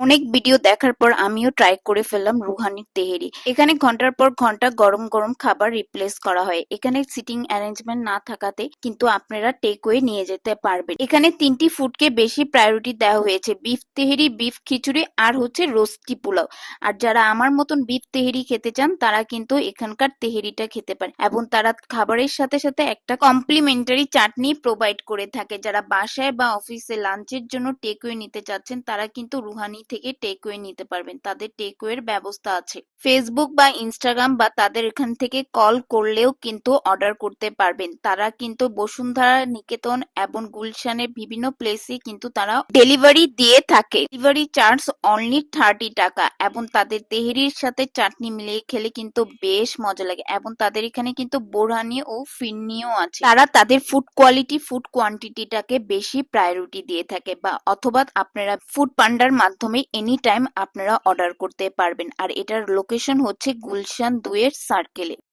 অনেক ভিডিও দেখার পর আমিও ট্রাই করে ফেললাম রুহানির তেহেরি। এখানে ঘন্টার পর ঘন্টা গরম গরম খাবার রিপ্লেস করা হয়। এখানে সিটিং অ্যারেঞ্জমেন্ট না থাকাতে কিন্তু আপনারা টেকওয়ে নিয়ে যেতে পারবেন। এখানে তিনটি ফুডকে বেশি প্রায়োরিটি দেওয়া হয়েছে, বিফ তেহেরি, বিফ খিচুড়ি আর হচ্ছে রোস্টি পোলাও। আর যারা আমার মতন বিফ তেহেরি খেতে চান তারা কিন্তু এখানকার তেহেরিটা খেতে পারেন, এবং তারা খাবারের সাথে সাথে একটা কমপ্লিমেন্টারি চাটনি প্রোভাইড করে থাকে। যারা বাসায় বা অফিসে লাঞ্চের জন্য টেকওয়ে নিতে চাচ্ছেন তারা কিন্তু রুহানি থেকে টেকওয়ে নিতে পারবেন, তাদের টেকওয়ের ব্যবস্থা আছে। ফেসবুক বা ইনস্টাগ্রাম বা তাদের এখান থেকে কল করলেও কিন্তু অর্ডার করতে পারবেন। তারা কিন্তু বসুন্ধরা, নিকেতন এবং গুলশানের বিভিন্ন প্লেসে কিন্তু তারা ডেলিভারি দিয়ে থাকে। ডেলিভারি চার্জ অনলি 30 টাকা, এবং তাদের তেহেরির সাথে চাটনি মিলিয়ে খেলে কিন্তু বেশ মজা লাগে। এবং তাদের এখানে কিন্তু বোরহানি ও ফিরনিও আছে। তারা তাদের ফুড কোয়ালিটি, ফুড কোয়ান্টিটিটাকে বেশি প্রায়োরিটি দিয়ে থাকে, বা অথবা আপনারা ফুড পান্ডার মাধ্যমে এনি টাইম আপনারা অর্ডার করতে পারবেন। আর এটার লোকেশন হচ্ছে গুলশান 2 এর সার্কেলে।